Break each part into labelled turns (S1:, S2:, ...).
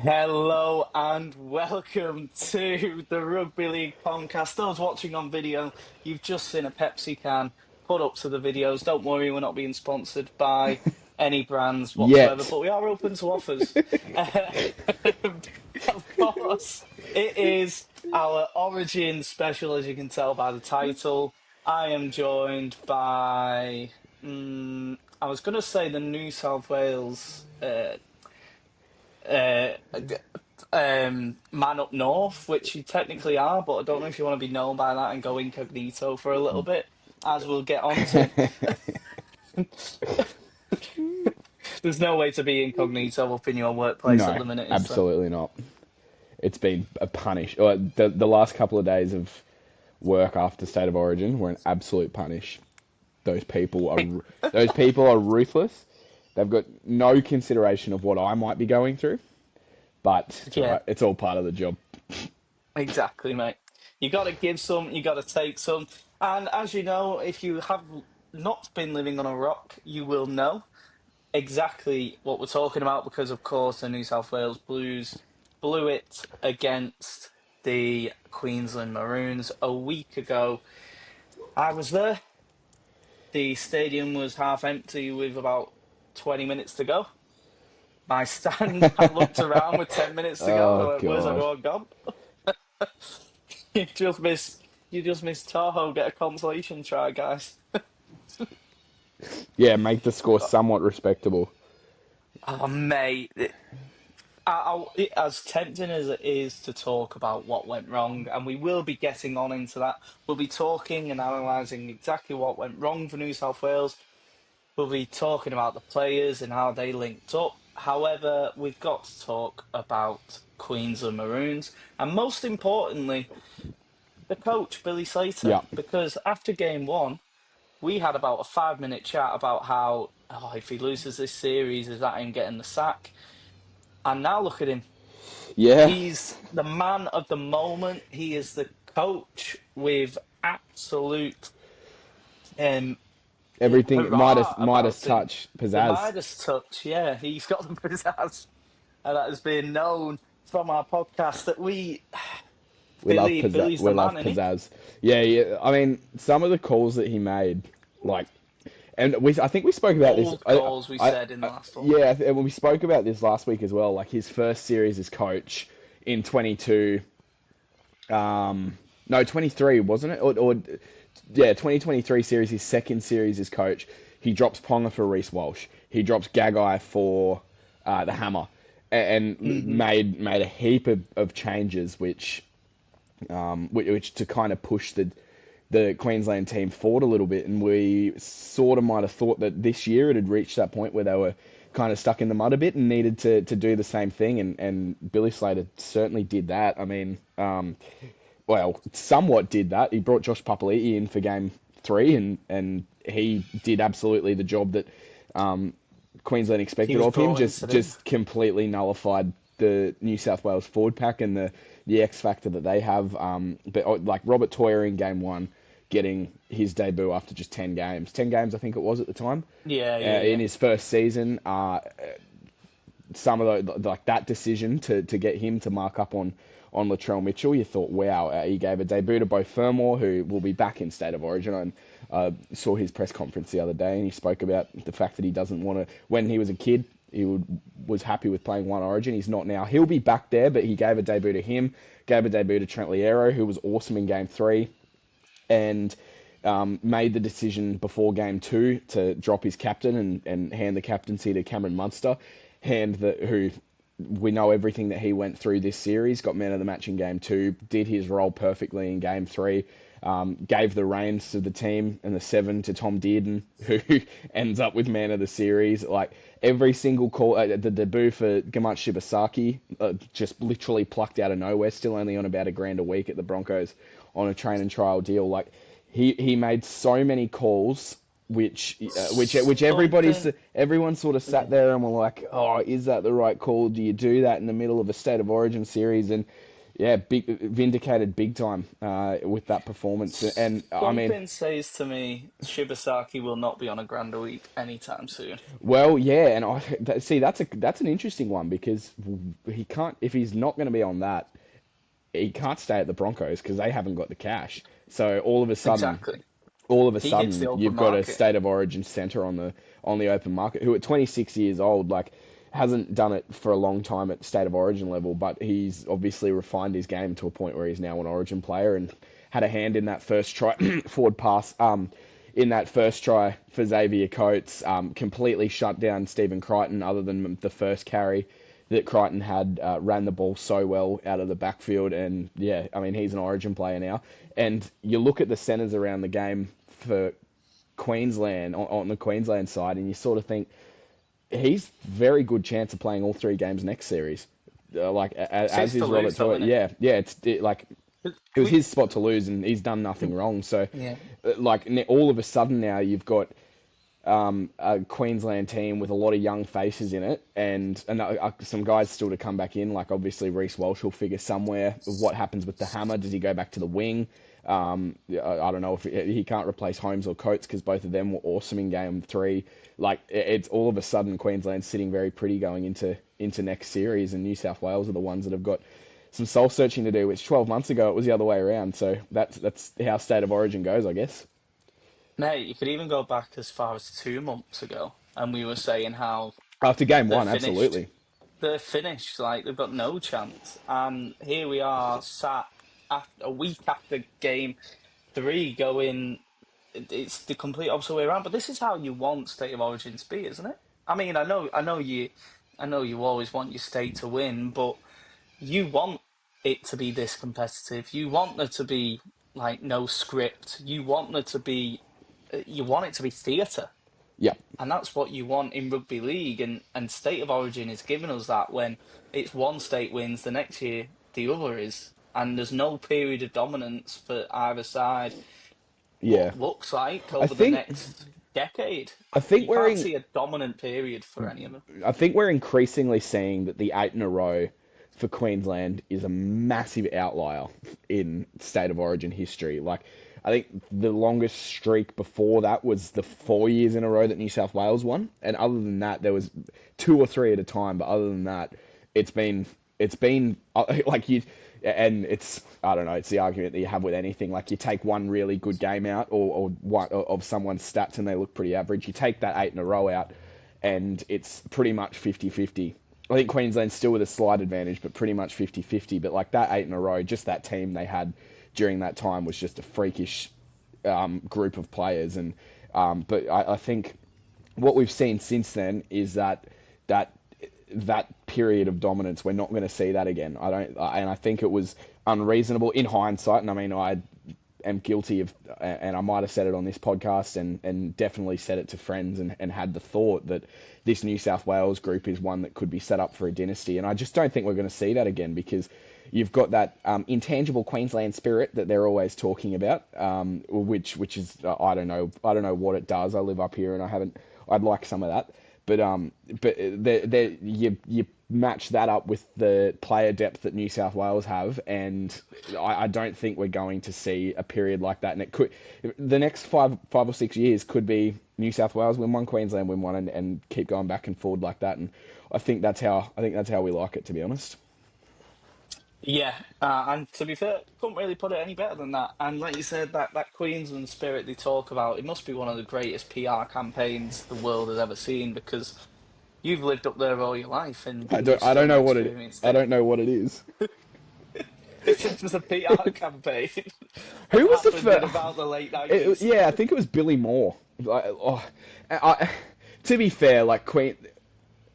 S1: Hello and welcome to the Rugby League Pom-Cast. Those watching on video, you've just seen a Pepsi can put up to the videos. Don't worry, we're not being sponsored by any brands whatsoever,
S2: Yet.
S1: but we are open to offers. Of course, it is our Origin special, as you can tell by the title. I am joined by, I was going to say the New South Wales uh, man up north, which you technically are, but I don't know if you want to be known by that and go incognito for a little bit, as we'll get on to. There's no way to be incognito up in your workplace at
S2: No,
S1: the minute, is there?
S2: absolutely not. It's been a punish. The last couple of days of work after State of Origin were an absolute punish. Those people are those people are ruthless. They've got no consideration of what I might be going through, but it's all
S1: Yeah,
S2: right. It's all part of the job.
S1: exactly, mate. You got to give some, you got to take some. And as you know, if you have not been living on a rock, you will know exactly what we're talking about because, of course, the New South Wales Blues blew it against the Queensland Maroons a week ago. I was there. The stadium was half empty with about 20 minutes to go. My stand, I looked around with 10 minutes to go and I
S2: Oh
S1: went, where's
S2: God.
S1: everyone gone? You just missed, you just missed Tahoe. Get a consolation try, guys.
S2: Yeah, make the score somewhat respectable.
S1: Oh, mate. As tempting as it is to talk about what went wrong, and we will be getting on into that, we'll be talking and analysing exactly what went wrong for New South Wales. We'll be talking about the players and how they linked up. However, we've got to talk about Queensland Maroons, and most importantly, the coach, Billy Slater,
S2: Yeah,
S1: because after game one, we had about a 5 minute chat about how, oh, if he loses this series, is that him getting the sack? And now look at him.
S2: yeah.
S1: He's the man of the moment. He is the coach with absolute um,
S2: Everything
S1: hurrah
S2: Midas
S1: about him.
S2: touch
S1: The
S2: pizzazz.
S1: Midas touch, yeah, he's got the pizzazz. And that has been known from our podcast that Billy's the
S2: We
S1: man,
S2: love
S1: isn't he?
S2: pizzazz. Yeah, yeah. I mean, some of the calls that he made, like, and I think we spoke about this.
S1: Bold calls, we said in the last one.
S2: Yeah, we spoke about this last week as well. Like his first series as coach in 22, no, 23, wasn't it? Or yeah, 2023 series, his second series as coach. He drops Ponga for Reece Walsh. He drops Gagai for the Hammer, and
S1: Hmm.
S2: made a heap of changes, which to kind of push the Queensland team forward a little bit. And we sort of might have thought that this year it had reached that point where they were kind of stuck in the mud a bit and needed to do the same thing. And Billy Slater certainly did that. I mean, well, somewhat did that. He brought Josh Papali'i in for game three, and he did absolutely the job that Queensland
S1: He
S2: expected
S1: was
S2: of him.
S1: brought in to
S2: Just
S1: do.
S2: just completely nullified the New South Wales forward pack and the X factor that they have. But like Robert Toyer in game one, getting his debut after just 10 games. 10 games, I think it was at the time,
S1: Yeah,
S2: in
S1: yeah,
S2: his first season. Some of like that decision to get him to mark up on Latrell Mitchell, you thought, wow, he gave a debut to Beau Fermor, who will be back in State of Origin. And saw his press conference the other day, and he spoke about the fact that he doesn't want to. When he was a kid, was happy with playing one Origin. He's not now. He'll be back there, but he gave a debut to him, gave a debut to Trent Liero, who was awesome in game three, and made the decision before game two to drop his captain and hand the captaincy to Cameron Munster, who we know everything that he went through this series, got man of the match in game two, did his role perfectly in game three, gave the reins to the team and the seven to Tom Dearden, who ends up with man of the series. Like every single call, the debut for Gamach Shibasaki, just literally plucked out of nowhere, still only on about $1,000 a week at the Broncos on a train and trial deal. Like he made so many calls which
S1: something.
S2: everyone sort of sat
S1: Yeah,
S2: there and were like, oh, is that the right call? Do you do that in the middle of a State of Origin series? And Yeah, vindicated big time with that performance. And I mean,
S1: Something says to me Shibasaki will not be on a Grand Week anytime soon.
S2: well, yeah, and see that's an interesting one because he can't if he's not going to be on that, he can't stay at the Broncos because they haven't got the cash. So
S1: Exactly.
S2: all of a
S1: He hits the
S2: sudden,
S1: open
S2: you've got a
S1: market.
S2: state of origin center on the open market who at 26 years old, like hasn't done it for a long time at state of origin level, but he's obviously refined his game to a point where he's now an origin player and had a hand in that first try forward pass. In that first try for Xavier Coates, completely shut down Stephen Crichton, other than the first carry that Crichton had, ran the ball so well out of the backfield. And yeah, I mean, he's an origin player now. And you look at the centres around the game for Queensland, on the Queensland side, and you sort of think he's very good chance of playing all three games next series. As
S1: Sits to
S2: is Robert
S1: lose, though,
S2: Toy.
S1: innit?
S2: Yeah, like it was
S1: We,
S2: his spot to lose, and he's done nothing wrong. So,
S1: yeah.
S2: all of a sudden now you've got a Queensland team with a lot of young faces in it, and some guys still to come back in. Like obviously Reece Walsh will figure somewhere. What happens with the hammer? Does he go back to the wing? I don't know if he can't replace Holmes or Coates because both of them were awesome in game three. Like it's all of a sudden Queensland sitting very pretty going into next series, and New South Wales are the ones that have got some soul searching to do. Which 12 months ago it was the other way around. So that's how state of origin goes, I guess.
S1: Mate, you could even go back as far as 2 months ago, and we were saying how
S2: After game
S1: they're
S2: one,
S1: finished.
S2: absolutely.
S1: They're finished. Like they've got no chance. And here we are, sat after a week after game 3, going. It's the complete opposite way around. But this is how you want state of origin to be, isn't it? I mean, I know you always want your state to win, but you want it to be this competitive. You want there to be like no script. You want it to be theatre.
S2: Yep.
S1: And that's what you want in rugby league. And State of Origin is giving us that when it's one state wins, the next year the other is. And there's no period of dominance for either side,
S2: Yeah.
S1: what looks like
S2: I
S1: over the
S2: think
S1: next decade.
S2: I think
S1: You can't see a dominant period for any of them.
S2: we're increasingly seeing that the 8 in a row for Queensland is a massive outlier in state of origin history. Like I think the longest streak before that was the 4 years in a row that New South Wales won, and other than that, there was two or three at a time. But other than that, it's been like you, and it's I don't know. It's the argument that you have with anything. Like you take one really good game out, or one of someone's stats, and they look pretty average. You take that 8 in a row out, and it's pretty much 50-50. I think Queensland's still with a slight advantage, but pretty much 50-50. But like that 8 in a row, just that team they had during that time was just a freakish group of players. And but I think what we've seen since then is that that period of dominance, we're not going to see that again. And I think it was unreasonable in hindsight. And I mean, I am guilty of, and I might have said it on this podcast and definitely said it to friends and had the thought that this New South Wales group is one that could be set up for a dynasty. And I just don't think we're going to see that again because you've got that intangible Queensland spirit that they're always talking about, which is I don't know what it does. I live up here and I'd like some of that, but you match that up with the player depth that New South Wales have, and I don't think we're going to see a period like that. And it could the next 5 or 6 years could be New South Wales win one, Queensland win one, and keep going back and forward like that. And I think that's how we like it, to be honest.
S1: Yeah, and to be fair, couldn't really put it any better than that. And like you said, that Queensland spirit they talk about, it must be one of the greatest PR campaigns the world has ever seen because you've lived up there all your life and you've
S2: I don't
S1: still
S2: know
S1: not
S2: what it
S1: experienced
S2: I
S1: it.
S2: don't know what it is.
S1: It's just a PR campaign that
S2: Who was the
S1: happened in
S2: first?
S1: about the late 90s.
S2: Yeah, I think it was Billy Moore. To be fair, like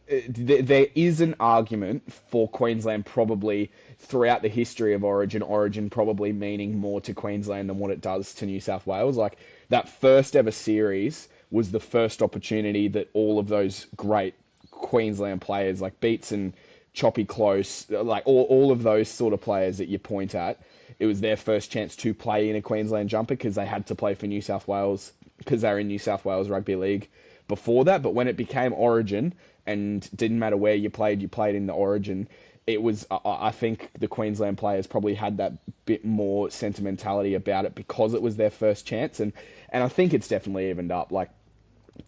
S2: there is an argument for Queensland probably throughout the history of Origin probably meaning more to Queensland than what it does to New South Wales. Like that first ever series was the first opportunity that all of those great Queensland players like Beats and Choppy Close, like all of those sort of players that you point at, it was their first chance to play in a Queensland jumper because they had to play for New South Wales because they were in New South Wales Rugby League before that. But when it became Origin and didn't matter where you played in the Origin, it was. I think the Queensland players probably had that bit more sentimentality about it because it was their first chance, and I think it's definitely evened up. Like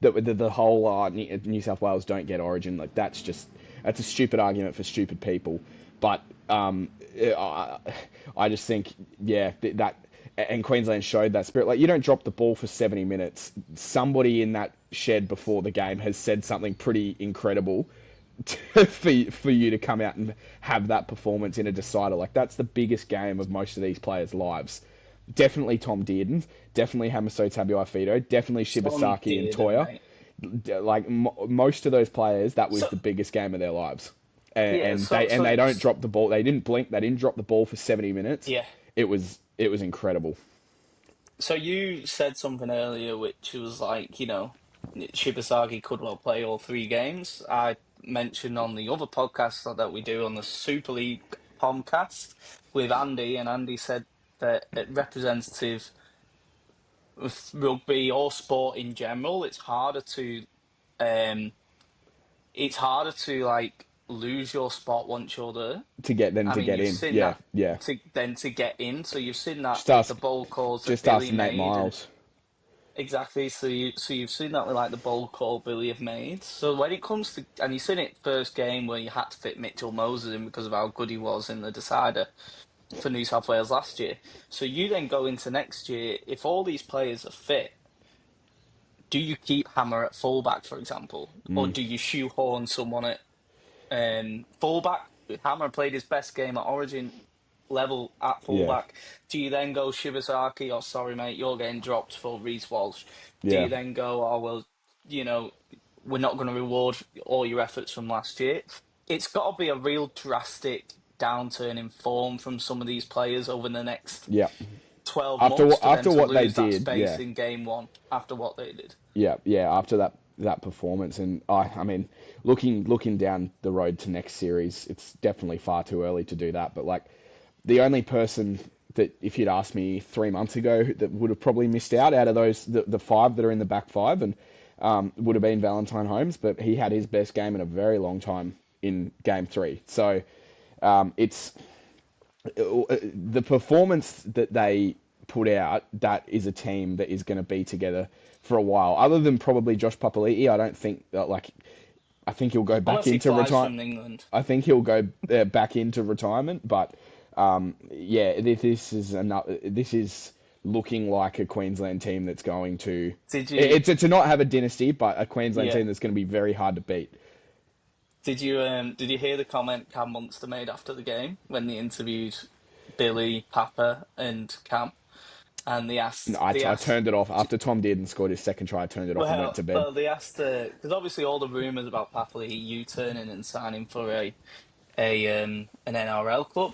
S2: the whole New South Wales don't get Origin, like that's a stupid argument for stupid people. But I just think, yeah, that and Queensland showed that spirit. Like, you don't drop the ball for 70 minutes. Somebody in that shed before the game has said something pretty incredible for you to come out and have that performance in a decider. Like, that's the biggest game of most of these players' lives. Definitely Tom Dearden, definitely Hamaso Tabuai-Fidow, definitely
S1: Tom
S2: Shibasaki and
S1: Dearden,
S2: Toya.
S1: mate.
S2: Like, most of those players, that was
S1: So
S2: the biggest game of their lives. And,
S1: yeah,
S2: and they and they don't drop the ball. They didn't blink. They didn't drop the ball for 70 minutes.
S1: yeah.
S2: It was incredible.
S1: So you said something earlier, which was like, Shibasaki could well play all three games. I mentioned on the other podcast that we do on the Super League Pom-Cast with Andy, and Andy said that representative of rugby or sport in general, um, it's harder to like lose your spot once you're there.
S2: To get them
S1: I
S2: to
S1: mean,
S2: get
S1: you've
S2: in.
S1: seen
S2: Yeah,
S1: that
S2: yeah.
S1: to get in. So you've seen that
S2: Just
S1: with the
S2: ask,
S1: bowl calls that
S2: just ask
S1: Billy
S2: Nate
S1: made, and
S2: Miles.
S1: exactly. So you've seen that with like the bowl call Billy have made. So when it comes to, and you've seen it first game where you had to fit Mitchell Moses in because of how good he was in the decider for New South Wales last year. So you then go into next year, if all these players are fit, do you keep Hammer at fullback, for example, or do you shoehorn someone at fullback? Hammer played his best game at Origin level at
S2: Yeah,
S1: fullback. Do you then go Shibasaki, or sorry mate, you're getting dropped for Reece Walsh? Do
S2: yeah,
S1: you then go, oh well, you know, we're not going to reward all your efforts from last year? It's got to be a real drastic downturn in form from some of these players over the next
S2: yeah.
S1: 12
S2: After
S1: months to then
S2: after
S1: to
S2: what they
S1: lose that
S2: did,
S1: space
S2: yeah,
S1: in game one after what they did.
S2: yeah, yeah. After that performance, and I mean, looking down the road to next series, it's definitely far too early to do that. But like, the only person that, if you'd asked me 3 months ago, that would have probably missed out of those the five that are in the back five, and would have been Valentine Holmes, but he had his best game in a very long time in game three. So it's the performance that they put out. That is a team that is going to be together for a while. Other than probably Josh Papali'i, I don't think that, like, I think he'll go back
S1: Unless he
S2: into
S1: flies
S2: retire.
S1: from England.
S2: I think he'll go back into retirement, but yeah, this is looking like a Queensland team that's going to.
S1: Did you
S2: It's to not have a dynasty, but a Queensland
S1: yeah.
S2: team that's going to be very hard to beat.
S1: Did you hear the comment Cam Munster made after the game when they interviewed Billy, Papa, and Cam? And
S2: No,
S1: they
S2: I
S1: asked,
S2: turned it off after Tom Dearden scored his second try. I turned it off and went to bed.
S1: well, they asked because obviously all the rumours about Papali U-turning and signing for an NRL club.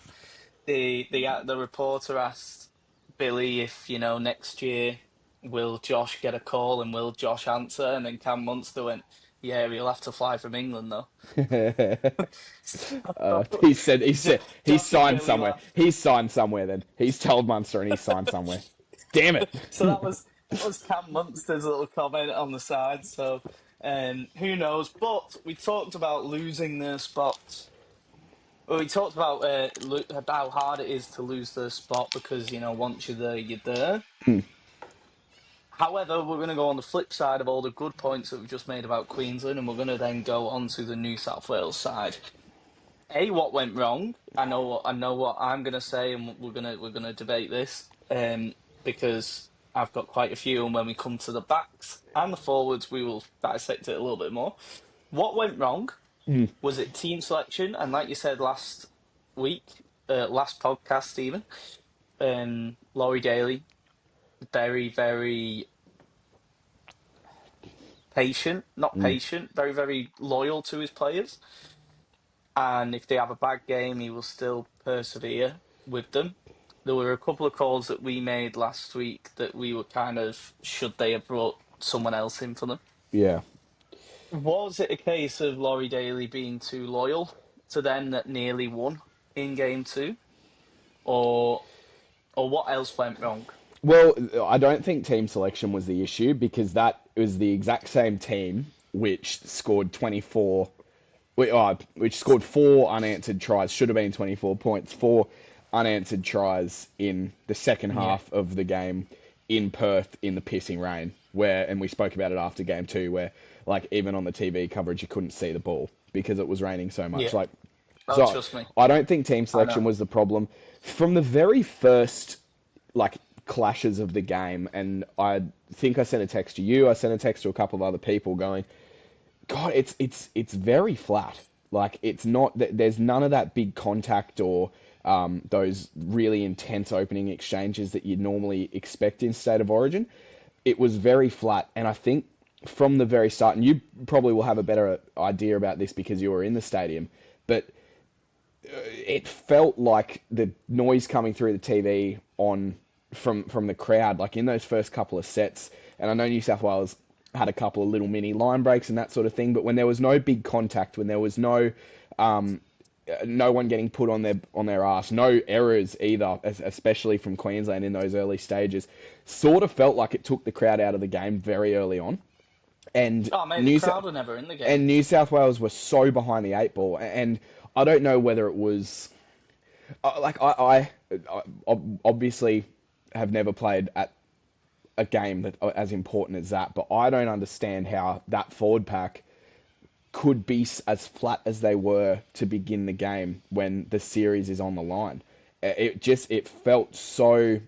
S1: The reporter asked Billy if next year will Josh get a call and will Josh answer, and then Cam Munster went, "Yeah, he'll have to fly from England though."
S2: He's
S1: Josh and
S2: signed
S1: Billy
S2: somewhere.
S1: laughed.
S2: He's signed somewhere. Then he's told Munster and he's signed somewhere. Damn it!
S1: So that was Cam Munster's little comment on the side. So who knows? But we talked about losing their spots. Well, we talked about how hard it is to lose their spot because once you're there, you're there. However, we're going to go on the flip side of all the good points that we've just made about Queensland, and we're going to then go on to the New South Wales side. What went wrong? I know what I'm going to say, and we're gonna debate this because I've got quite a few, and when we come to the backs and the forwards, we will dissect it a little bit more. What went wrong? Was it team selection? And like you said last week, last podcast even, Lawrie Daly, very, very patient, not patient, very, very loyal to his players. And if they have a bad game, he will still persevere with them. There were a couple of calls that we made last week that we were kind of, should they have brought someone else in for them?
S2: Yeah.
S1: Was it a case of Laurie Daly being too loyal to them that nearly won in game two? Or what else went wrong?
S2: Well, I don't think team selection was the issue because that was the exact same team which scored 24 which scored 4 unanswered tries, should have been 24 points, 4 unanswered tries in the second
S1: Yeah,
S2: half of the game in Perth in the pissing rain, and we spoke about it after game two, where like even on the TV coverage you couldn't see the ball because it was raining so much.
S1: yeah.
S2: Like,
S1: Oh,
S2: so
S1: trust me,
S2: I don't think team
S1: I
S2: selection
S1: know.
S2: was the problem from the very first like clashes of the game, and I think I sent a text to you. I sent a text to a couple of other people going, God, it's very flat. Like it's not. There's none of that big contact or those really intense opening exchanges that you'd normally expect in State of Origin. It was very flat, and I think from the very start, and you probably will have a better idea about this because you were in the stadium, but it felt like the noise coming through the TV on from the crowd, like in those first couple of sets. And I know New South Wales had a couple of little mini line breaks and that sort of thing, but when there was no big contact, when there was no one getting put on their ass, no errors either, especially from Queensland in those early stages, sort of felt like it took the crowd out of the game very early on. And
S1: Oh, mate, the crowd were never in the game.
S2: New South Wales were so behind the eight ball, and I don't know whether it was like I obviously have never played at a game that as important as that, but I don't understand how that forward pack could be as flat as they were to begin the game when the series is on the line. It felt so.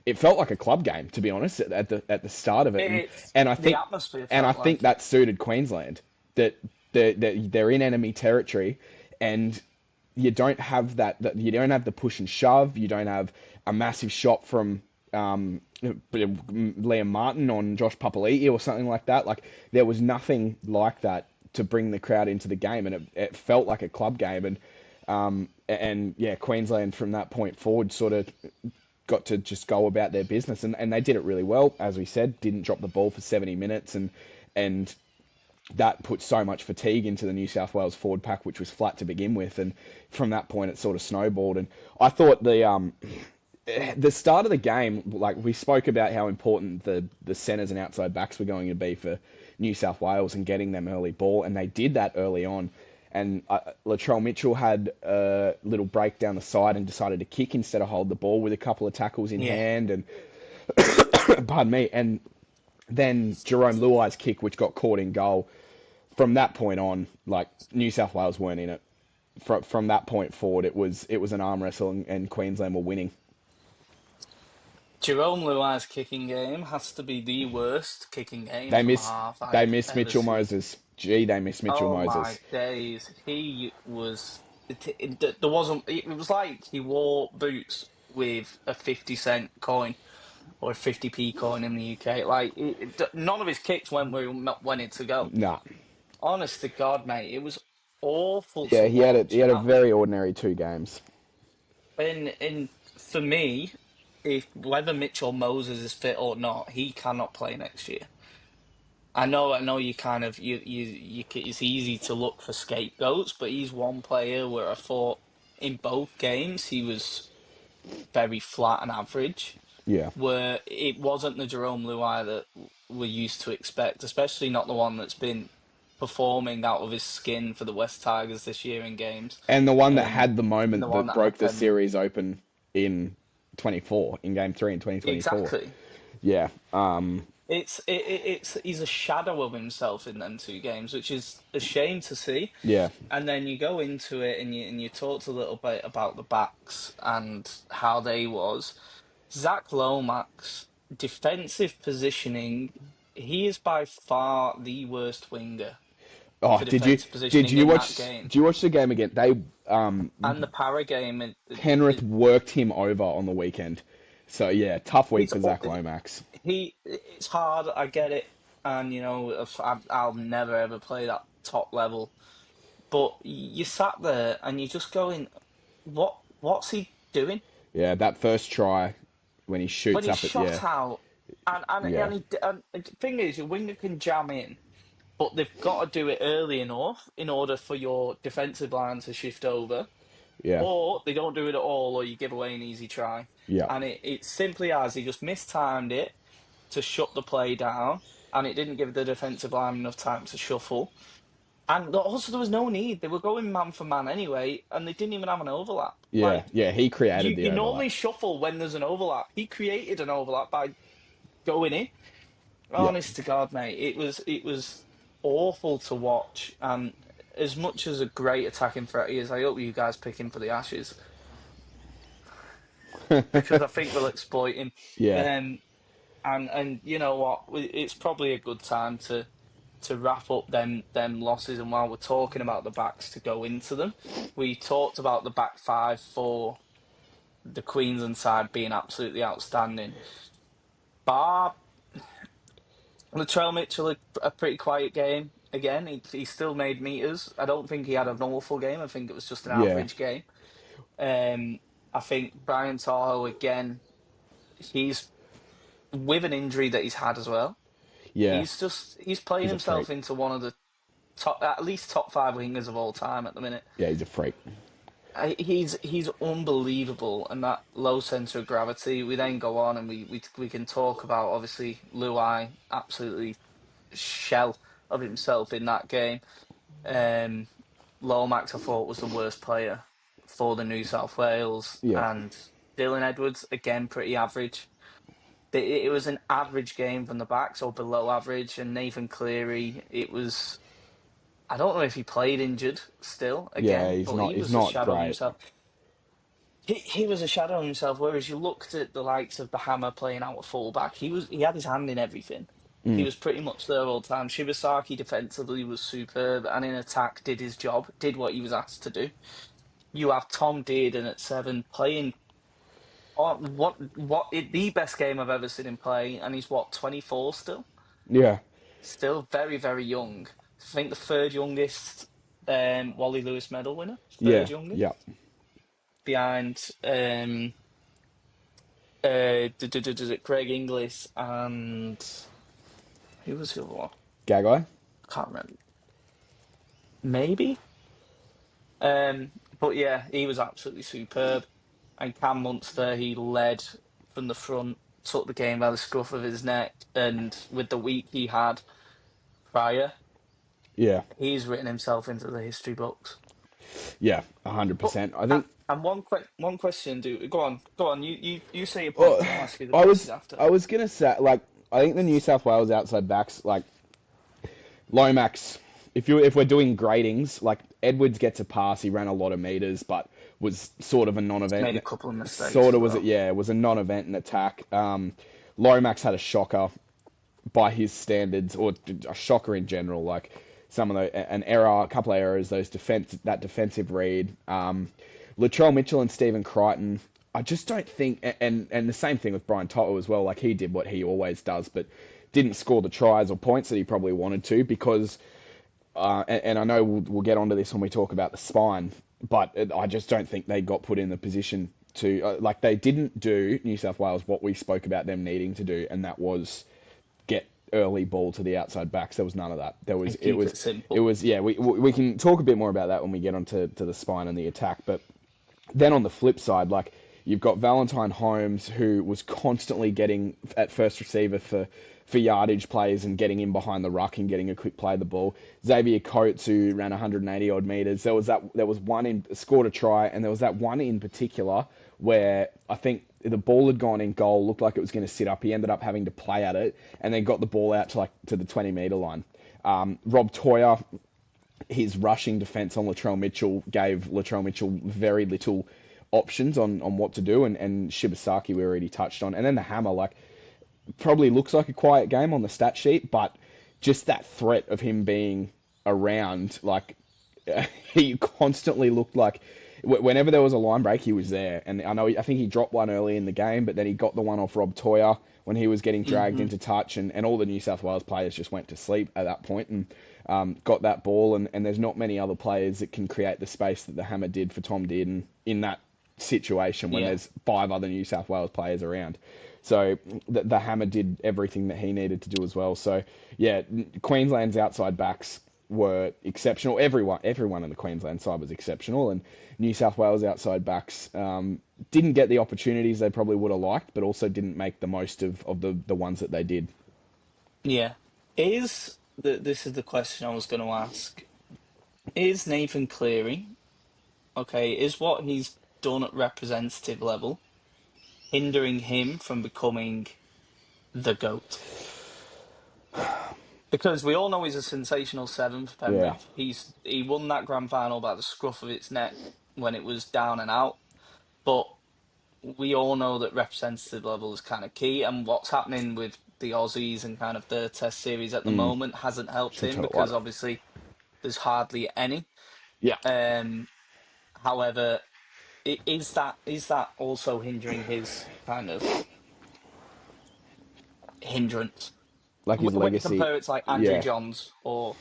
S2: It felt like a club game, to be honest, at the start of it,
S1: It's
S2: and I
S1: the
S2: think
S1: atmosphere
S2: and I
S1: felt
S2: think
S1: like it.
S2: that suited Queensland. That they're in enemy territory, and you don't have the push and shove. You don't have a massive shot from Liam Martin on Josh Papali'i or something like that. Like there was nothing like that to bring the crowd into the game, and it felt like a club game. And yeah, Queensland from that point forward sort of got to just go about their business, and they did it really well. As we said, didn't drop the ball for 70 minutes, and that put so much fatigue into the New South Wales forward pack, which was flat to begin with, and from that point it sort of snowballed. And I thought the start of the game, like we spoke about how important the centres and outside backs were going to be for New South Wales and getting them early ball, and they did that early on. And Latrell Mitchell had a little break down the side and decided to kick instead of hold the ball with a couple of tackles in
S1: Yeah.
S2: hand, and pardon me, and then Jerome Luai's kick, which got caught in goal. From that point on, like New South Wales weren't in it. From that point forward, it was an arm wrestle, and Queensland were winning.
S1: Jerome Luai's kicking game has to be the worst kicking game
S2: They
S1: from a
S2: miss
S1: half
S2: they
S1: I've
S2: miss
S1: ever
S2: Mitchell
S1: seen.
S2: Moses. Gee, they miss Mitchell
S1: Oh my
S2: Moses.
S1: days. He was. There wasn't. It was like he wore boots with a 50-cent coin or a 50p coin in the UK. Like, none of his kicks went where he wanted to go.
S2: Nah.
S1: Honest to God, mate, it was awful
S2: Yeah,
S1: to
S2: he
S1: watch.
S2: had a very ordinary 2 games.
S1: And for me, if whether Mitchell Moses is fit or not, he cannot play next year. I know. You kind of it's easy to look for scapegoats, but he's one player where I thought in both games he was very flat and average.
S2: Yeah.
S1: Where it wasn't the Jerome Luai that we're used to expect, especially not the one that's been performing out of his skin for the West Tigers this year in games,
S2: And the one that
S1: and
S2: had the
S1: the
S2: moment
S1: one
S2: that
S1: that had
S2: broke the
S1: 10 minutes.
S2: series open in 24 in game 3 in 2024.
S1: Exactly.
S2: Yeah.
S1: It's he's a shadow of himself in them two games, which is a shame to see.
S2: Yeah.
S1: And then you go into it and you talked a little bit about the backs and how they was. Zach Lomax, defensive positioning, he is by far the worst winger
S2: Oh,
S1: for defensive
S2: did
S1: positioning
S2: you
S1: in that
S2: watch
S1: game.
S2: do you watch the game again? They
S1: And the para game,
S2: Penrith worked him over on the weekend. So yeah, tough week
S1: he's
S2: for Zach Lomax.
S1: it's hard. I get it, and I'll never ever play that top level. But you sat there and you're just going, what's he doing?
S2: Yeah, that first try when he
S1: When
S2: shoots
S1: he
S2: up at yeah,
S1: shot out,
S2: yeah,
S1: and the thing is, your winger can jam in, but they've got to do it early enough in order for your defensive line to shift over,
S2: yeah,
S1: or they don't do it at all, or you give away an easy try.
S2: yeah.
S1: And it simply as he just mistimed it to shut the play down, and it didn't give the defensive line enough time to shuffle. And also, there was no need. They were going man for man anyway, and they didn't even have an overlap.
S2: Yeah,
S1: Like,
S2: yeah, he created the
S1: you
S2: overlap.
S1: normally shuffle when there's an overlap. He created an overlap by going in.
S2: Yeah.
S1: Honest to God, mate, it was awful to watch. And as much as a great attacking threat he is, I hope you guys pick him for the Ashes because I think they'll exploit him.
S2: Yeah.
S1: Um, and you know what? It's probably a good time to wrap up them losses. And while we're talking about the backs, to go into them, we talked about the back five for the Queensland side being absolutely outstanding. Bar Latrell Mitchell, a pretty quiet game. Again, he still made meters. I don't think he had an awful game. I think it was just an
S2: Yeah.
S1: average game. Um, I think Brian Tahoe again. He's with an injury that he's had as well.
S2: Yeah.
S1: He's playing
S2: He's a freak.
S1: himself into one of the top, at least top five wingers of all time at the minute.
S2: Yeah, he's a freak.
S1: He's unbelievable, and that low centre of gravity. We then go on and we can talk about obviously Luai absolutely shell of himself in that game. Um, Lomax I thought was the worst player for the New South Wales,
S2: Yeah.
S1: and Dylan Edwards again pretty average. It was an average game from the backs or below average, and Nathan Cleary, it was. I don't know if he played injured still
S2: Yeah,
S1: again, but he
S2: he's
S1: was a
S2: not
S1: shadow of
S2: great.
S1: himself. He was a shadow of himself. Whereas you looked at the likes of the Hammer playing out at fullback, he had his hand in everything. He
S2: Mm.
S1: was pretty much there all the time. Shibasaki defensively was superb, and in attack did his job, did what he was asked to do. You have Tom Dearden at seven playing the best game I've ever seen him play, and he's what 24 still,
S2: Yeah.
S1: still very very young. I think the third youngest Wally Lewis medal winner,
S2: Yeah.
S1: third youngest
S2: Yeah.
S1: behind Craig Inglis and who was the other one?
S2: Gagai?
S1: I can't remember. Maybe. But yeah, he was absolutely superb. And Cam Munster, he led from the front, took the game by the scruff of his neck, and with the week he had prior,
S2: Yeah.
S1: he's written himself into the history books.
S2: Yeah.
S1: But
S2: 100%. I think.
S1: and one question, do go on. You say your
S2: Oh,
S1: points, and I'll ask you the
S2: I
S1: questions
S2: was
S1: after.
S2: I was gonna say like I think the New South Wales outside backs like Lomax. If we're doing gradings, like Edwards gets a pass, he ran a lot of meters, but was sort of a
S1: Made
S2: non-event.
S1: a couple of mistakes
S2: Sort
S1: as
S2: of was it?
S1: well.
S2: Yeah, it was a non-event in attack. Lomax had a shocker by his standards, or a shocker in general. Like some of an error, a couple of errors, that defensive read. Latrell Mitchell and Stephen Crichton. I just don't think, and the same thing with Brian Toto as well. Like he did what he always does, but didn't score the tries or points that he probably wanted to because and I know we'll get onto this when we talk about the spine, but I just don't think they got put in the position to like they didn't do New South Wales what we spoke about them needing to do, and that was get early ball to the outside backs. There was none of that.
S1: And keep it
S2: It
S1: simple.
S2: was yeah. We can talk a bit more about that when we get onto the spine and the attack, but then on the flip side, like you've got Valentine Holmes, who was constantly getting at first receiver for yardage plays and getting in behind the ruck and getting a quick play of the ball. Xavier Coates, who ran 180 odd meters. There was one in scored a try, and there was that one in particular where I think the ball had gone in goal, looked like it was going to sit up. He ended up having to play at it, and then got the ball out to the 20-meter line. Rob Toyer, his rushing defence on Latrell Mitchell gave Latrell Mitchell very little options on what to do, and Shibasaki we already touched on, and then the hammer like probably looks like a quiet game on the stat sheet, but just that threat of him being around, like he constantly looked like whenever there was a line break, he was there. And I think he dropped one early in the game, but then he got the one off Rob Toyer when he was getting dragged
S1: Hmm.
S2: into touch, and all the New South Wales players just went to sleep at that point and got that ball. And there's not many other players that can create the space that the Hammer did for Tom Dearden in that situation when
S1: Yeah.
S2: there's five other New South Wales players around. So the Hammer did everything that he needed to do as well. So yeah, Queensland's outside backs were exceptional. Everyone in the Queensland side was exceptional, and New South Wales outside backs didn't get the opportunities they probably would have liked, but also didn't make the most of the ones that they did.
S1: Yeah. This is the question I was going to ask. Is Nathan Cleary, okay, is what he's done at representative level hindering him from becoming the GOAT? Because we all know he's a sensational seven for
S2: Yeah,
S1: Penrith. He won that grand final by the scruff of its neck when it was down and out. But we all know that representative level is kind of key, and what's happening with the Aussies and kind of the Test series at the moment hasn't helped
S2: should
S1: him
S2: tell what.
S1: because obviously there's hardly any.
S2: Yeah,
S1: Um, However, is that also hindering his kind of hindrance?
S2: like his
S1: When you
S2: legacy.
S1: compare it to like Andrew
S2: Yeah,
S1: Johns or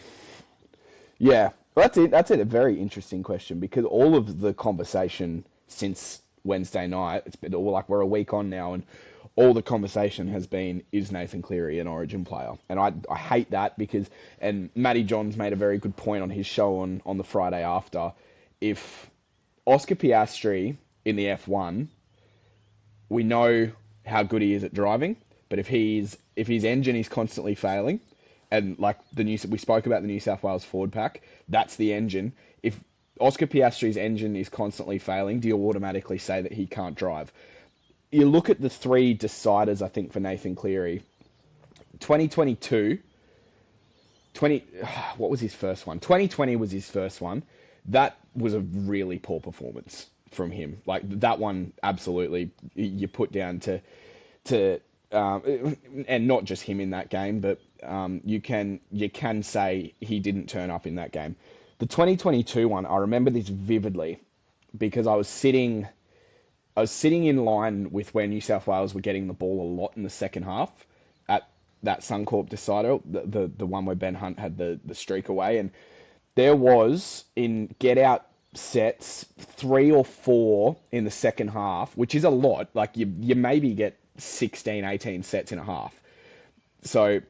S2: yeah. Well, that's it. That's it. A very interesting question because all of the conversation since Wednesday night, it's been all like we're a week on now, and all the conversation has been is Nathan Cleary an Origin player, and I hate that because and Matty Johns made a very good point on his show on the Friday after. If Oscar Piastri in the F1, we know how good he is at driving, but if his engine is constantly failing, and like we spoke about the New South Wales Ford pack, that's the engine. If Oscar Piastri's engine is constantly failing, do you automatically say that he can't drive? You look at the three deciders, I think, for Nathan Cleary. 2022, 20, what was his first one? 2020 was his first one. That was a really poor performance from him. Like that one, absolutely, you put down to and not just him in that game, but you can say he didn't turn up in that game. The 2022 one, I remember this vividly because I was sitting in line with where New South Wales were getting the ball a lot in the second half at that Suncorp decider, the one where Ben Hunt had the streak away, and there was in get out sets 3 or 4 in the second half, which is a lot. Like you maybe get 16, 18 sets in a half. So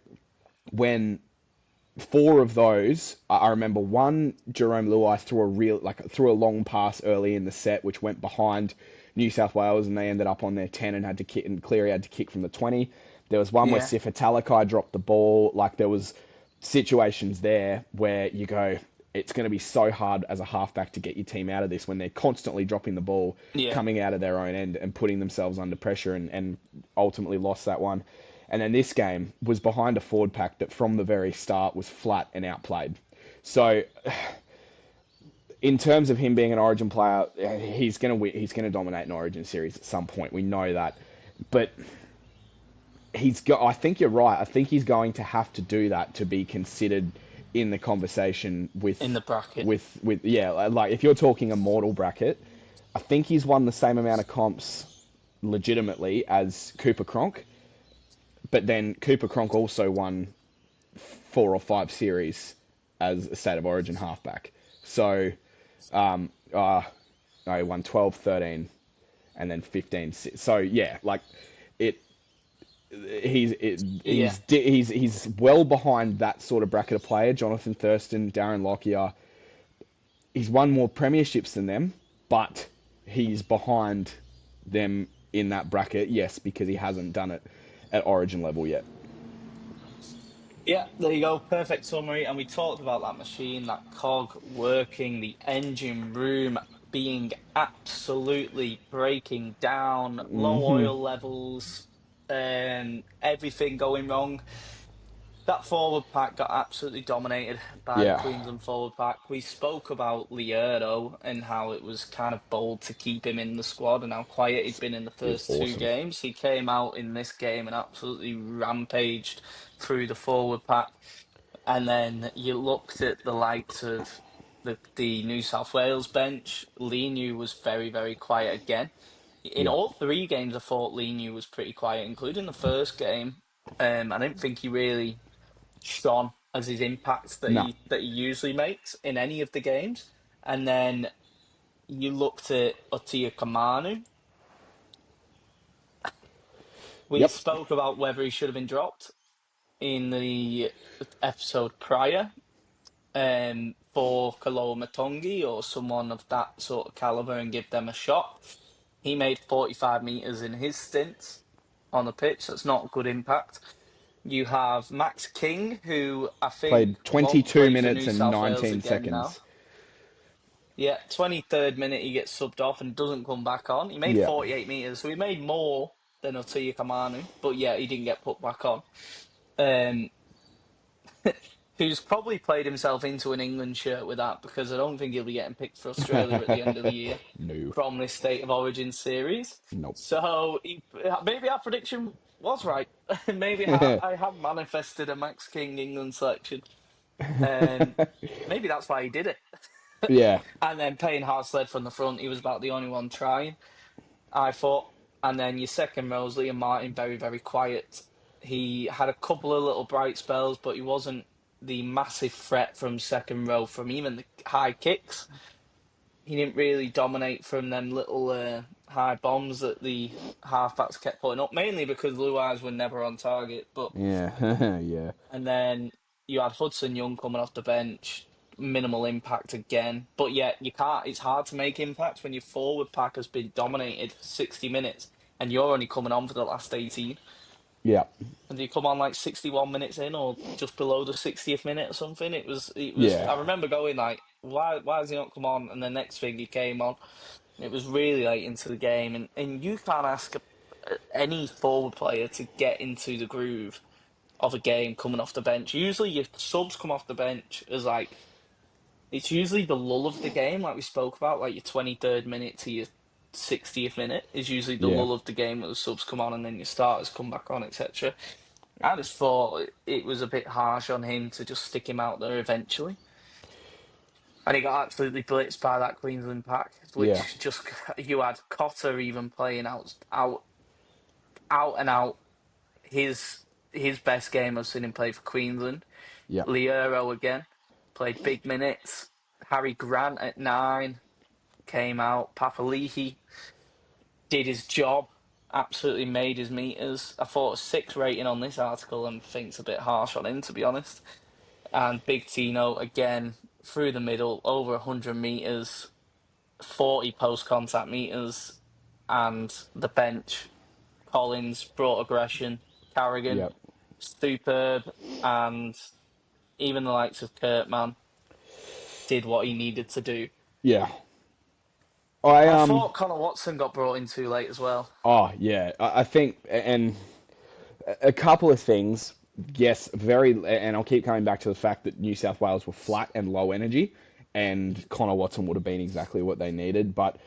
S2: when 4 of those, I remember one, Jerome Luai threw a long pass early in the set, which went behind New South Wales, and they ended up on their 10 and had to kick, and Cleary had to kick from the 20. There was one where
S1: yeah,
S2: Sifa Talakai dropped the ball. Like there was situations there where you go, it's going to be so hard as a halfback to get your team out of this when they're constantly dropping the ball,
S1: yeah,
S2: coming out of their own end and putting themselves under pressure and ultimately lost that one. And then this game was behind a forward pack that from the very start was flat and outplayed. So in terms of him being an Origin player, he's going to win, he's going to dominate an Origin series at some point. We know that, but he's got. I think you're right. I think he's going to have to do that to be considered in the conversation
S1: in the bracket.
S2: with yeah. Like if you're talking a mortal bracket, I think he's won the same amount of comps legitimately as Cooper Cronk, but then Cooper Cronk also won 4 or 5 series as a state of origin halfback. So, um, uh, no, he won 12, 13, and then 15. So yeah, like it.
S1: Yeah,
S2: He's well behind that sort of bracket of player. Jonathan Thurston, Darren Lockyer. He's won more premierships than them, but he's behind them in that bracket. Yes, because he hasn't done it at Origin level yet.
S1: yeah. There you go. Perfect summary. And we talked about that machine, that cog working, the engine room being absolutely breaking down, low oil levels, everything going wrong. That forward pack got absolutely dominated by the
S2: Yeah,
S1: Queensland forward pack. We spoke about Lierdo and how it was kind of bold to keep him in the squad and how quiet he'd been in the
S2: it was
S1: first two
S2: awesome.
S1: games. He came out in this game and absolutely rampaged through the forward pack. And then you looked at the likes of the New South Wales bench. Linu was very, very quiet again. In
S2: Yeah,
S1: all three games, I thought Linu was pretty quiet, including the first game. I didn't think he really shone as his impact
S2: no,
S1: that he usually makes in any of the games. And then you looked at Otia Kamanu. We
S2: yep,
S1: spoke about whether he should have been dropped in the episode prior for Kaloa Matongi or someone of that sort of caliber and give them a shot. He made 45 metres in his stints on the pitch. That's not good impact. You have Max King, who I think
S2: played
S1: won't
S2: 22
S1: play for
S2: minutes
S1: New
S2: and
S1: South Wales
S2: 19
S1: again now.
S2: seconds.
S1: Yeah, 23rd minute he gets subbed off and doesn't come back on. He made
S2: Yeah.
S1: 48 metres, so he made more than Otuya Kamanu, but yeah, he didn't get put back on. Um, who's probably played himself into an England shirt with that because I don't think he'll be getting picked for Australia at the end of the year
S2: No.
S1: from this State of Origin series.
S2: Nope.
S1: So maybe our prediction was right. Maybe I have manifested a Max King England selection. Um, maybe that's why he did it.
S2: Yeah.
S1: And then Payne Haas led from the front. He was about the only one trying, I thought. And then your second rows, Liam Martin, very, very quiet. He had a couple of little bright spells, but he wasn't the massive threat from second row from even the high kicks. He didn't really dominate from them little high bombs that the halfbacks kept putting up, mainly because Blue Eyes were never on target. But
S2: Yeah. Yeah.
S1: and then you had Hudson Young coming off the bench, minimal impact again. But yet you can't. It's hard to make impact when your forward pack has been dominated for 60 minutes and you're only coming on for the last 18.
S2: Yeah.
S1: And you come on like 61 minutes in or just below the 60th minute or something. It was.
S2: Yeah.
S1: I remember going like, why has he not come on? And the next thing he came on. It was really late into the game, and you can't ask any forward player to get into the groove of a game coming off the bench. Usually your subs come off the bench as like it's usually the lull of the game, like we spoke about, like your 23rd minute to your 60th minute is usually the
S2: Yeah.
S1: lull of the game where the subs come on and then your starters come back on, etc. I just thought it was a bit harsh on him to just stick him out there eventually. And he got absolutely blitzed by that Queensland pack,
S2: Yeah.
S1: which just you had Cotter even playing out and out his best game I've seen him play for Queensland.
S2: Yeah.
S1: Liero again played big minutes. Harry Grant at 9 came out. Papali'i did his job. Absolutely made his meters. I thought a 6 rating on this article and think's a bit harsh on him to be honest. And Big Tino again through the middle, over 100 meters, 40 post contact meters, and the bench. Collins brought aggression. Carrigan
S2: Yeah.
S1: superb, and even the likes of Kurtman did what he needed to do.
S2: Yeah. I
S1: I thought Connor Watson got brought in too late as well.
S2: Oh yeah. I think and a couple of things. Yes, very, and I'll keep coming back to the fact that New South Wales were flat and low energy, and Connor Watson would have been exactly what they needed. But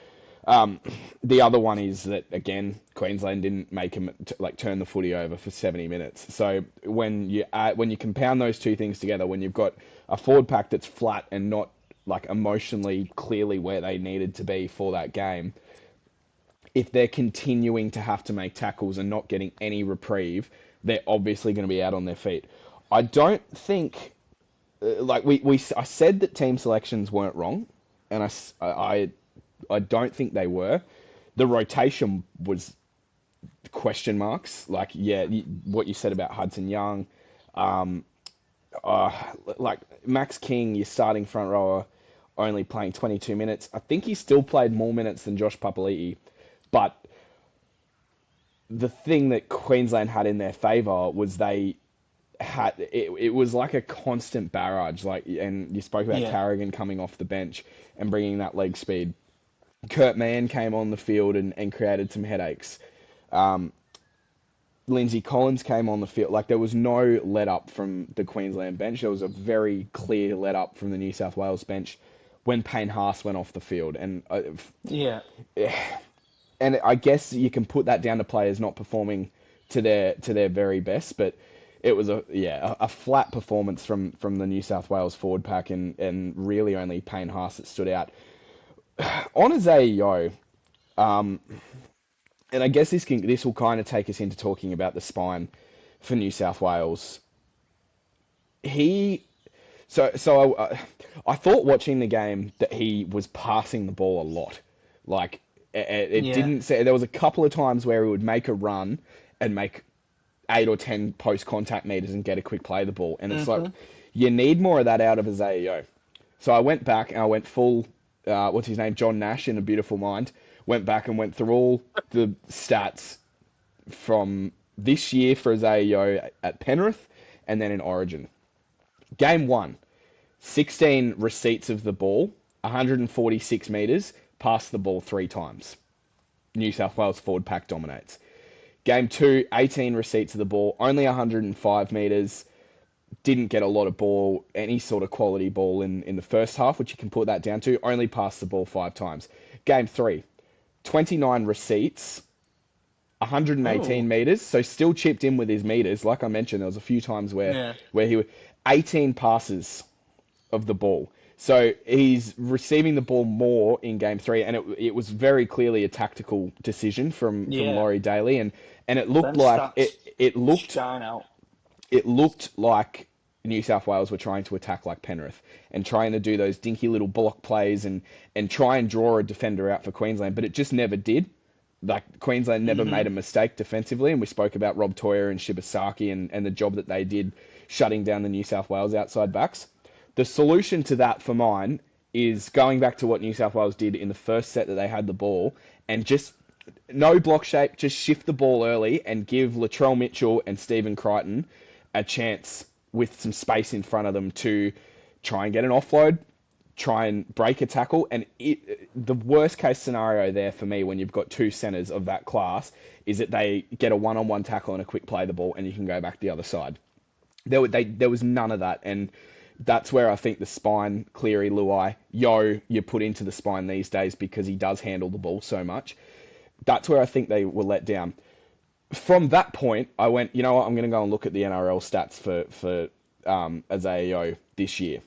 S2: the other one is that again, Queensland didn't make him like turn the footy over for 70 minutes. So when you compound those two things together, when you've got a forward pack that's flat and not like emotionally clearly where they needed to be for that game, if they're continuing to have to make tackles and not getting any reprieve, they're obviously going to be out on their feet. I don't think, I said that team selections weren't wrong, and I don't think they were. The rotation was question marks. Like, yeah, what you said about Hudson Young, like Max King, your starting front rower, only playing 22 minutes. I think he still played more minutes than Josh Papali'i, but the thing that Queensland had in their favour was they had it was like a constant barrage. Like, and you spoke about
S1: Yeah.
S2: Carrigan coming off the bench and bringing that leg speed. Kurt Mann came on the field and created some headaches. Lindsay Collins came on the field. Like, there was no let up from the Queensland bench. There was a very clear let up from the New South Wales bench when Payne Haas went off the field.
S1: Yeah.
S2: And I guess you can put that down to players not performing to their very best, but it was a flat performance from the New South Wales forward pack, and really only Payne Haas that stood out. On Azeo, and I guess this will kind of take us into talking about the spine for New South Wales. He I thought watching the game that he was passing the ball a lot. Like, it
S1: Yeah.
S2: didn't say, there was a couple of times where he would make a run and make 8 or 10 post contact meters and get a quick play of the ball, and it's like
S1: Mm-hmm.
S2: you need more of that out of a Zayo. So I went back and I went full what's his name, John Nash in A Beautiful Mind. Went back and went through all the stats from this year for Zayo at Penrith and then in Origin. Game 1, 16 receipts of the ball, 146 metres, passed the ball 3 times. New South Wales forward pack dominates. Game 2, 18 receipts of the ball, only 105 metres, didn't get a lot of ball, any sort of quality ball in the first half, which you can put that down to, only passed the ball 5 times. Game 3, 29 receipts, 118
S1: Oh,
S2: metres, so still chipped in with his metres. Like I mentioned, there was a few times
S1: yeah.
S2: where he 18 passes of the ball. So he's receiving the ball more in game 3, and it was very clearly a tactical decision from
S1: Yeah.
S2: Lawrie Daly, and it looked
S1: Them
S2: like
S1: stats shine out.
S2: it looked like New South Wales were trying to attack like Penrith and trying to do those dinky little block plays and try and draw a defender out for Queensland, but it just never did. Like Queensland never made a mistake defensively, and we spoke about Rob Toyer and Shibasaki and the job that they did shutting down the New South Wales outside backs. The solution to that for mine is going back to what New South Wales did in the first set that they had the ball and just no block shape, just shift the ball early and give Latrell Mitchell and Stephen Crichton a chance with some space in front of them to try and get an offload, try and break a tackle. And the worst case scenario there for me when you've got two centres of that class is that they get a one-on-one tackle and a quick play the ball and you can go back the other side. There was none of that. And that's where I think the spine, Cleary, Luai, you put into the spine these days because he does handle the ball so much. That's where I think they were let down. From that point, I went, you know what, I'm going to go and look at the NRL stats for Azaio this year.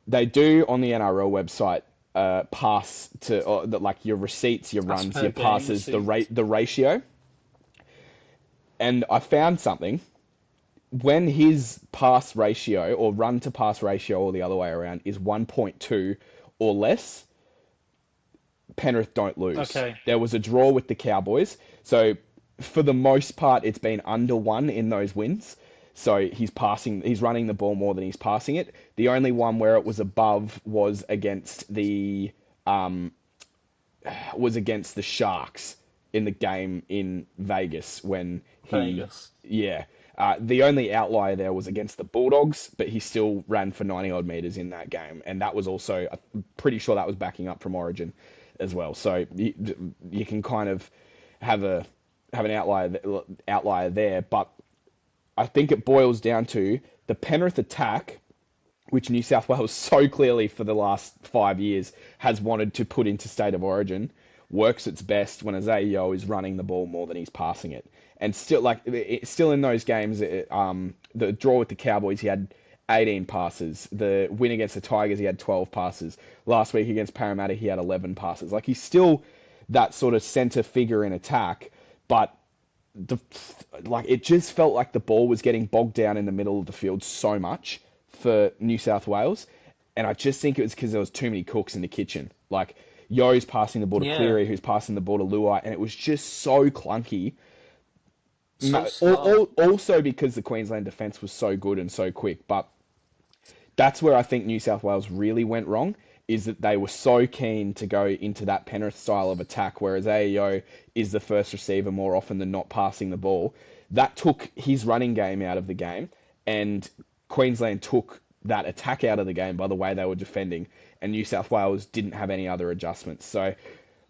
S2: They do on the NRL website pass to like your receipts, your
S1: That's
S2: runs,
S1: per
S2: your
S1: game
S2: passes,
S1: receipts.
S2: the ratio. And I found something. When his pass ratio or run to pass ratio or the other way around is 1.2 or less, Penrith don't lose.
S1: Okay.
S2: There was a draw with the Cowboys. So for the most part, it's been under 1 in those wins. So he's running the ball more than he's passing it. The only one where it was above was against the Sharks in the game in Vegas when
S1: Vegas.
S2: yeah. The only outlier there was against the Bulldogs, but he still ran for 90 odd meters in that game, and that was also I'm pretty sure that was backing up from Origin as well. So you can kind of have an outlier there, but I think it boils down to the Penrith attack, which New South Wales so clearly for the last 5 years has wanted to put into state of origin, works its best when Azaio is running the ball more than he's passing it. And still in those games, the draw with the Cowboys, he had 18 passes. The win against the Tigers, he had 12 passes. Last week against Parramatta, he had 11 passes. Like he's still that sort of centre figure in attack, but it just felt like the ball was getting bogged down in the middle of the field so much for New South Wales, and I just think it was because there was too many cooks in the kitchen. Like Yo's passing the ball to
S1: Yeah.
S2: Cleary, who's passing the ball to Luai, and it was just so clunky.
S1: So slow.
S2: Also because the Queensland defence was so good and so quick, but that's where I think New South Wales really went wrong, is that they were so keen to go into that Penrith style of attack, whereas AEO is the first receiver more often than not passing the ball. That took his running game out of the game, and Queensland took that attack out of the game by the way they were defending, and New South Wales didn't have any other adjustments. So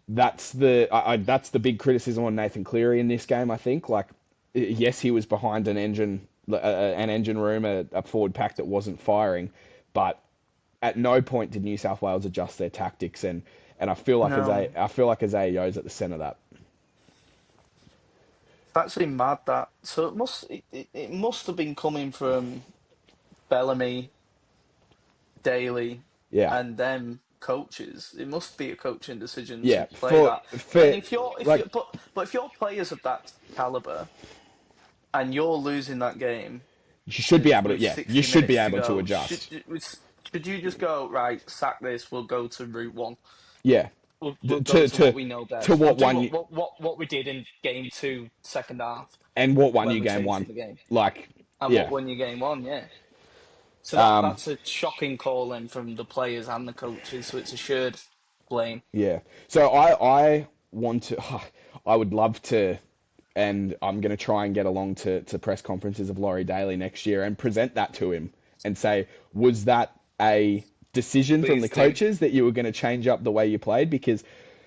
S2: that's that's the big criticism on Nathan Cleary in this game. I think, like, yes, he was behind an engine room, a forward pack that wasn't firing, but at no point did New South Wales adjust their tactics, and
S1: No.
S2: I feel like Azaio's at the centre of that.
S1: It's actually mad that. So it must have been coming from Bellamy, Daly,
S2: Yeah,
S1: and them coaches. It must be a coaching decision to
S2: yeah.
S1: play that. And
S2: For
S1: if
S2: like
S1: you but if you're players of that caliber and you're losing that game
S2: you should be able to,
S1: with
S2: yeah, you
S1: 60
S2: should be
S1: minutes to
S2: able to
S1: go,
S2: adjust.
S1: should you just go, right, sack this, we'll go to route one.
S2: Yeah,
S1: We'll go
S2: to
S1: to what we know
S2: to
S1: best. We'll
S2: what
S1: do
S2: one you
S1: what we did in game two, second half,
S2: and what won
S1: where
S2: you
S1: we're
S2: game
S1: chasing
S2: one.
S1: the game.
S2: Like,
S1: And what
S2: yeah,
S1: won you game one, yeah. So
S2: um,
S1: that's a shocking call in from the players and the coaches, so it's a shared blame.
S2: yeah. So I want to, I would love to, and I'm going to try and get along to press conferences of Laurie Daly next year and present that to him and say, was that a decision from the
S1: Please do.
S2: coaches that you were going to change up the way you played because,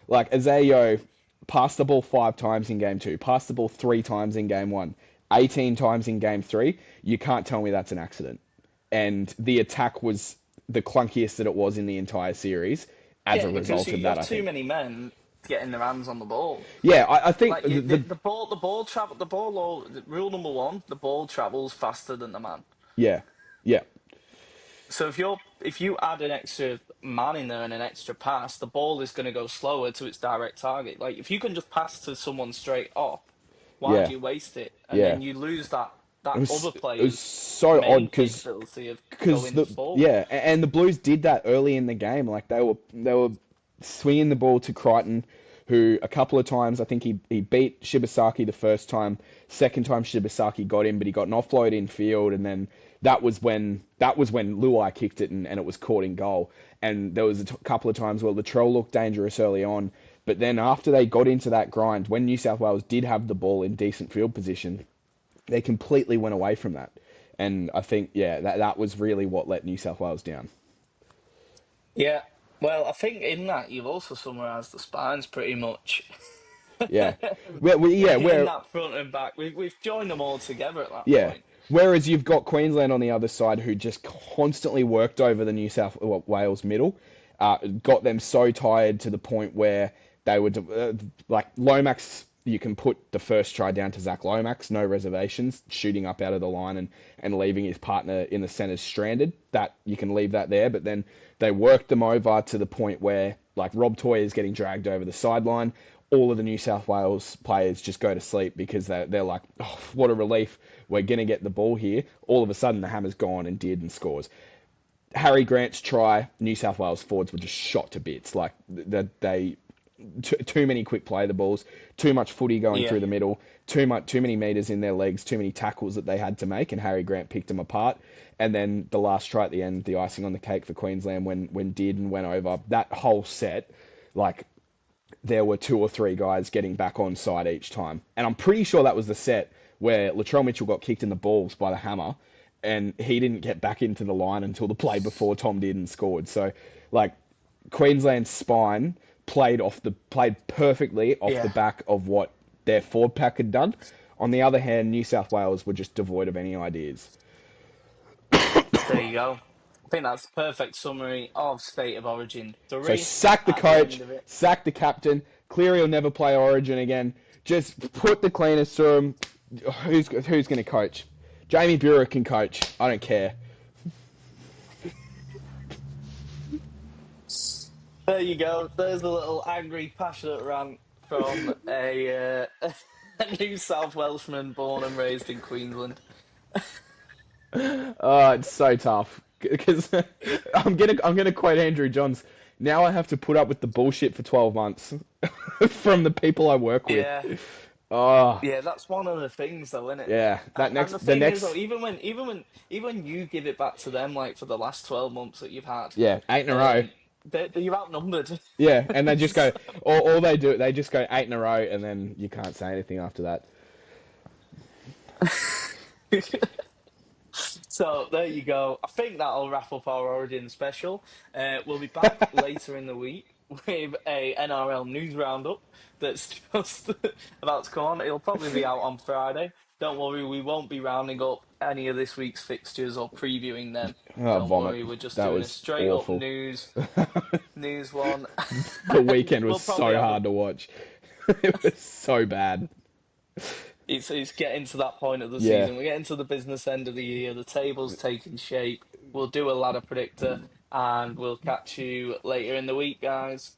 S2: like, Azeo passed the ball 5 times in game two, passed the ball 3 times in game one, 18 times in game three. You can't tell me that's an accident. And the attack was the clunkiest that it was in the entire series as a
S1: Yeah, because
S2: result of
S1: you
S2: that,
S1: have
S2: I
S1: too
S2: think.
S1: many men getting their hands on the ball.
S2: Yeah, I think
S1: Like the ball. Rule number one: the ball travels faster than the man.
S2: yeah, yeah,
S1: So if you add an extra man in there and an extra pass, the ball is going to go slower to its direct target. Like if you can just pass to someone straight up, why do
S2: yeah,
S1: you waste it? And
S2: yeah.
S1: then you lose that other
S2: It was
S1: player's
S2: so odd
S1: main
S2: because
S1: capability of
S2: because
S1: going
S2: the
S1: forward.
S2: yeah, and the Blues did that early in the game. Like they were swinging the ball to Crichton, who a couple of times I think he beat Shibasaki the first time. Second time Shibasaki got him, but he got an offload in field, and then that was when Luai kicked it and it was caught in goal. And there was a couple of times where Latrell looked dangerous early on, but then after they got into that grind, when New South Wales did have the ball in decent field position, they completely went away from that. And I think, yeah, that was really what let New South Wales down.
S1: Yeah. Well, I think in that you've also summarised the spines pretty much.
S2: Yeah, yeah,
S1: In
S2: where
S1: that front and back, we've joined them all together at that
S2: yeah.
S1: point.
S2: Whereas you've got Queensland on the other side who just constantly worked over the New South Wales middle, got them so tired to the point where they would like Lomax. You can put the first try down to Zach Lomax, no reservations, shooting up out of the line and leaving his partner in the centre stranded. That you can leave that there, but then they worked them over to the point where like Rob Toy is getting dragged over the sideline. All of the New South Wales players just go to sleep because they're like, oh, what a relief. We're going to get the ball here. All of a sudden, the hammer's gone and did and scores. Harry Grant's try, New South Wales forwards were just shot to bits. Like, too many quick play the balls, too much footy going
S1: Yeah.
S2: through the middle, too many meters in their legs, too many tackles that they had to make, and Harry Grant picked them apart. And then the last try at the end, the icing on the cake for Queensland when did and went over that whole set, like there were 2 or 3 guys getting back on side each time. And I'm pretty sure that was the set where Latrell Mitchell got kicked in the balls by the hammer and he didn't get back into the line until the play before Tom did and scored. So, like, Queensland's spine played perfectly off the
S1: Yeah.
S2: back of what their forward pack had done. On the other hand, New South Wales were just devoid of any ideas.
S1: There you go. I think that's a perfect summary of State of Origin
S2: So
S1: 3
S2: sack the
S1: at the
S2: coach,
S1: end of it.
S2: sack the captain. Cleary will never play Origin again. Just put the cleaners through him. Who's going to coach? Jamie Buhrer can coach. I don't care.
S1: There you go. There's a little angry, passionate rant from a New South Welshman born and raised in Queensland.
S2: It's so tough because I'm gonna quote Andrew Johns. Now I have to put up with the bullshit for 12 months from the people I work with.
S1: Yeah,
S2: Oh
S1: yeah, that's one of the things, though, isn't it?
S2: yeah, that
S1: And the
S2: next the
S1: thing is, though,
S2: next
S1: even when you give it back to them, like for the last 12 months that you've had,
S2: yeah 8 in a row.
S1: um, you're outnumbered.
S2: Yeah, and they just go
S1: So-
S2: all they do they just go 8 in a row and then you can't say anything after that.
S1: So there you go. I think that'll wrap up our Origin special. We'll be back later in the week with a NRL news roundup that's just about to come on. It'll probably be out on Friday. Don't worry, we won't be rounding up any of this week's fixtures or previewing them.
S2: Oh,
S1: Don't
S2: vomit.
S1: worry, we're just
S2: That
S1: doing a
S2: was
S1: straight up
S2: awful.
S1: news one.
S2: The
S1: And
S2: weekend was
S1: we'll probably
S2: so
S1: have a
S2: hard to watch. It was so bad.
S1: It's getting to that point of the
S2: Yeah.
S1: season. We're getting to the business end of the year. The table's taking shape. We'll do a ladder predictor, and we'll catch you later in the week, guys.